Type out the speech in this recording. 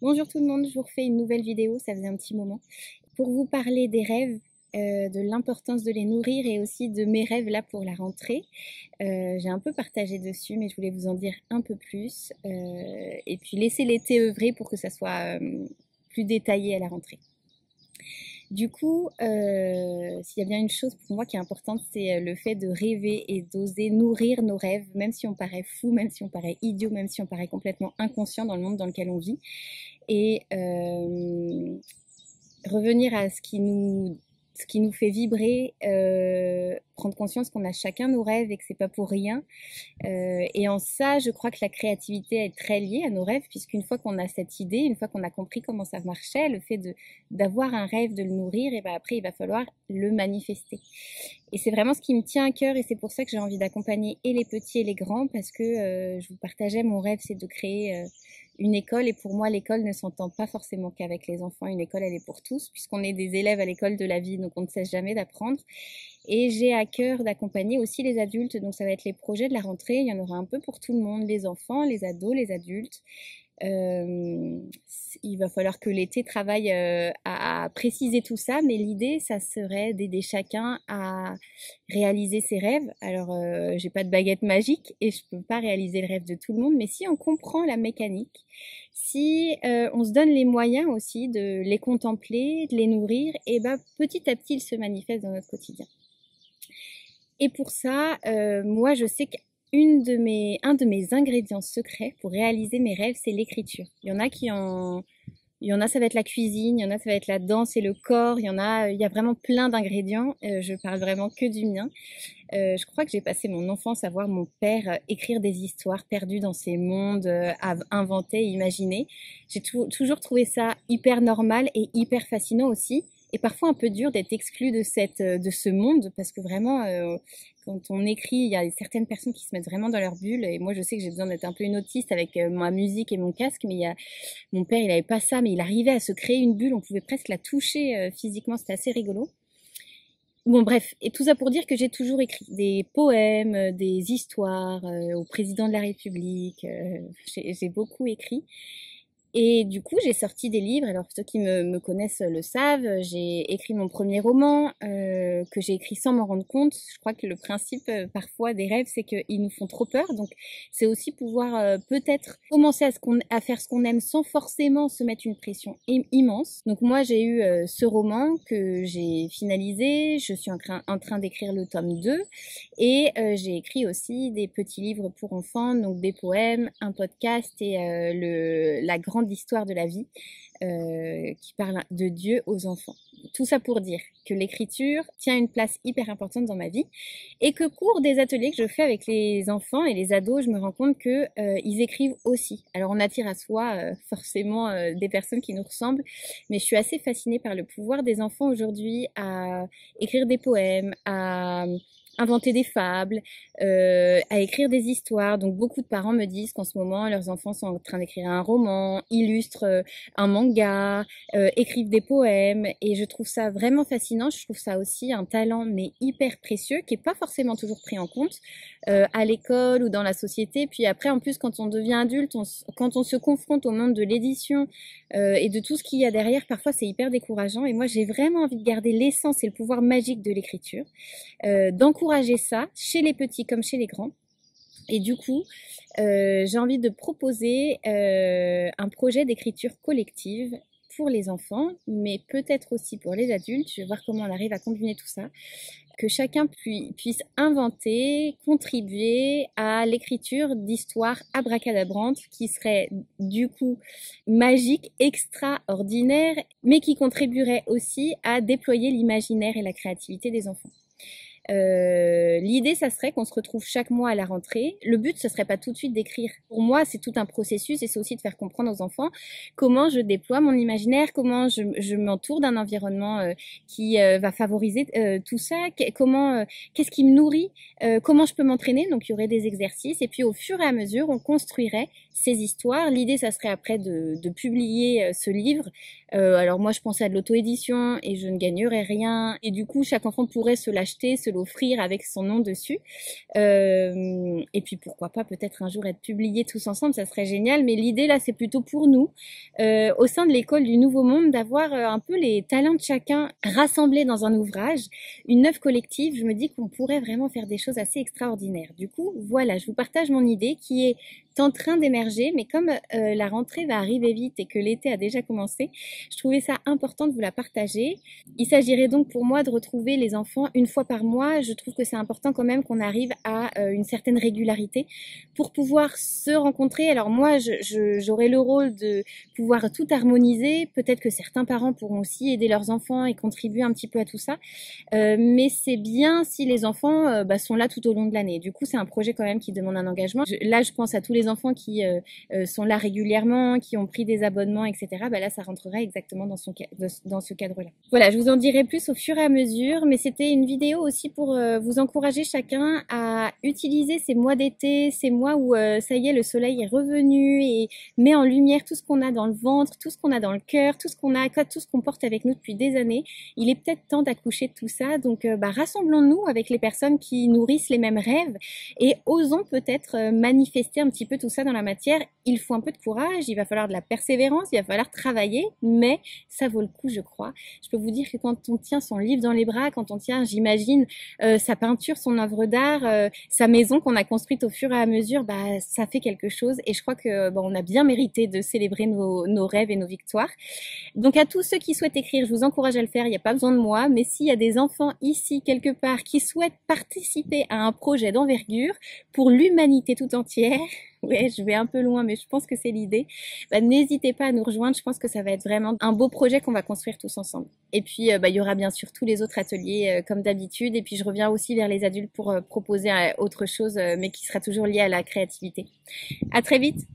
Bonjour tout le monde, je vous refais une nouvelle vidéo, ça faisait un petit moment, pour vous parler des rêves, de l'importance de les nourrir et aussi de mes rêves là pour la rentrée. J'ai un peu partagé dessus, mais je voulais vous en dire un peu plus et puis laisser l'été œuvrer pour que ça soit plus détaillé à la rentrée. Du coup, s'il y a bien une chose pour moi qui est importante, c'est le fait de rêver et d'oser nourrir nos rêves, même si on paraît fou, même si on paraît idiot, même si on paraît complètement inconscient dans le monde dans lequel on vit. Et revenir à ce qui nous fait vibrer, prendre conscience qu'on a chacun nos rêves et que c'est pas pour rien. Et en ça, je crois que la créativité est très liée à nos rêves, puisqu'une fois qu'on a cette idée, une fois qu'on a compris comment ça marchait, le fait d'avoir un rêve, de le nourrir, et ben après, il va falloir le manifester. Et c'est vraiment ce qui me tient à cœur, et c'est pour ça que j'ai envie d'accompagner et les petits et les grands, parce que je vous partageais, mon rêve, c'est de créer une école, et pour moi, l'école ne s'entend pas forcément qu'avec les enfants. Une école, elle est pour tous, puisqu'on est des élèves à l'école de la vie, donc on ne cesse jamais d'apprendre. Et j'ai à cœur d'accompagner aussi les adultes, donc ça va être les projets de la rentrée, il y en aura un peu pour tout le monde, les enfants, les ados, les adultes. Il va falloir que l'été travaille à préciser tout ça, mais l'idée, ça serait d'aider chacun à réaliser ses rêves. Alors, j'ai pas de baguette magique et je peux pas réaliser le rêve de tout le monde, mais si on comprend la mécanique, si on se donne les moyens aussi de les contempler, de les nourrir, et ben petit à petit, ils se manifestent dans notre quotidien. Et pour ça, moi, je sais un de mes ingrédients secrets pour réaliser mes rêves, c'est l'écriture. Il y en a, ça va être la cuisine, il y en a, ça va être la danse et le corps. Il y a vraiment plein d'ingrédients. Je parle vraiment que du mien. Je crois que j'ai passé mon enfance à voir mon père écrire des histoires perdues dans ces mondes, à inventer, imaginer. J'ai toujours trouvé ça hyper normal et hyper fascinant aussi. Et parfois un peu dur d'être exclu de ce monde, parce que vraiment, quand on écrit, il y a certaines personnes qui se mettent vraiment dans leur bulle. Et moi, je sais que j'ai besoin d'être un peu une autiste avec ma musique et mon casque, mais mon père, il avait pas ça, mais il arrivait à se créer une bulle. On pouvait presque la toucher physiquement. C'était assez rigolo. Bon, bref, et tout ça pour dire que j'ai toujours écrit des poèmes, des histoires au président de la République. J'ai beaucoup écrit. Et du coup, j'ai sorti des livres. Alors, ceux qui me connaissent le savent. J'ai écrit mon premier roman que j'ai écrit sans m'en rendre compte. Je crois que le principe parfois des rêves, c'est qu'ils nous font trop peur. Donc, c'est aussi pouvoir peut-être commencer à faire ce qu'on aime sans forcément se mettre une pression immense. Donc, moi, j'ai eu ce roman que j'ai finalisé. Je suis en train d'écrire le tome 2. Et j'ai écrit aussi des petits livres pour enfants, donc des poèmes, un podcast et la grande histoire de la vie qui parle de Dieu aux enfants. Tout ça pour dire que l'écriture tient une place hyper importante dans ma vie et que cours des ateliers que je fais avec les enfants et les ados, je me rends compte que ils écrivent aussi. Alors on attire à soi forcément des personnes qui nous ressemblent, mais je suis assez fascinée par le pouvoir des enfants aujourd'hui à écrire des poèmes, à inventer des fables, à écrire des histoires. Donc beaucoup de parents me disent qu'en ce moment, leurs enfants sont en train d'écrire un roman, illustrent un manga, écrivent des poèmes. Et je trouve ça vraiment fascinant. Je trouve ça aussi un talent, mais hyper précieux, qui est pas forcément toujours pris en compte à l'école ou dans la société. Puis après, en plus, quand on devient adulte, quand on se confronte au monde de l'édition et de tout ce qu'il y a derrière, parfois c'est hyper décourageant. Et moi, j'ai vraiment envie de garder l'essence et le pouvoir magique de l'écriture, d'encourager ça chez les petits comme chez les grands. Et du coup, j'ai envie de proposer un projet d'écriture collective pour les enfants, mais peut-être aussi pour les adultes. Je vais voir comment on arrive à combiner tout ça. Que chacun puisse inventer, contribuer à l'écriture d'histoires abracadabrantes qui seraient du coup magiques, extraordinaires, mais qui contribueraient aussi à déployer l'imaginaire et la créativité des enfants. L'idée, ça serait qu'on se retrouve chaque mois à la rentrée. Le but, ce serait pas tout de suite d'écrire. Pour moi, c'est tout un processus et c'est aussi de faire comprendre aux enfants comment je déploie mon imaginaire, comment je m'entoure d'un environnement qui va favoriser tout ça, qu'est-ce qui me nourrit, comment je peux m'entraîner. Donc, il y aurait des exercices et puis au fur et à mesure, on construirait ces histoires. L'idée, ça serait après de publier ce livre. Alors moi, je pensais à de l'auto-édition et je ne gagnerais rien. Et du coup, chaque enfant pourrait se l'acheter, se l'offrir avec son nom dessus. Et puis pourquoi pas peut-être un jour être publiés tous ensemble, ça serait génial. Mais l'idée là, c'est plutôt pour nous, au sein de l'école du Nouveau Monde, d'avoir un peu les talents de chacun rassemblés dans un ouvrage, une œuvre collective. Je me dis qu'on pourrait vraiment faire des choses assez extraordinaires. Du coup, voilà, je vous partage mon idée qui est en train d'émerger, mais comme la rentrée va arriver vite et que l'été a déjà commencé, je trouvais ça important de vous la partager. Il s'agirait donc pour moi de retrouver les enfants une fois par mois. Je trouve que c'est important quand même qu'on arrive à une certaine régularité pour pouvoir se rencontrer. Alors moi, j'aurai le rôle de pouvoir tout harmoniser. Peut-être que certains parents pourront aussi aider leurs enfants et contribuer un petit peu à tout ça. Mais c'est bien si les enfants sont là tout au long de l'année. Du coup, c'est un projet quand même qui demande un engagement. Là, je pense à tous les enfants qui sont là régulièrement, qui ont pris des abonnements, etc. Là, ça rentrera exactement dans ce cadre-là. Voilà, je vous en dirai plus au fur et à mesure, mais c'était une vidéo aussi pour vous encourager chacun à utiliser ces mois d'été, ces mois où ça y est, le soleil est revenu et met en lumière tout ce qu'on a dans le ventre, tout ce qu'on a dans le cœur, tout ce qu'on porte avec nous depuis des années. Il est peut-être temps d'accoucher de tout ça, donc rassemblons-nous avec les personnes qui nourrissent les mêmes rêves et osons peut-être manifester un petit peu tout ça dans la matière. Il faut un peu de courage, il va falloir de la persévérance, il va falloir travailler, mais ça vaut le coup, je crois. Je peux vous dire que quand on tient son livre dans les bras, quand on tient, j'imagine, sa peinture, son œuvre d'art, sa maison qu'on a construite au fur et à mesure, ça fait quelque chose et je crois que on a bien mérité de célébrer nos rêves et nos victoires. Donc à tous ceux qui souhaitent écrire, je vous encourage à le faire, il n'y a pas besoin de moi, mais s'il y a des enfants ici quelque part qui souhaitent participer à un projet d'envergure pour l'humanité tout entière, ouais, je vais un peu loin, mais je pense que c'est l'idée, n'hésitez pas à nous rejoindre, je pense que ça va être vraiment un beau projet qu'on va construire tous ensemble. Et puis il y aura bien sûr tous les autres ateliers comme d'habitude, et puis je reviens aussi vers les adultes pour proposer autre chose, mais qui sera toujours lié à la créativité. À très vite.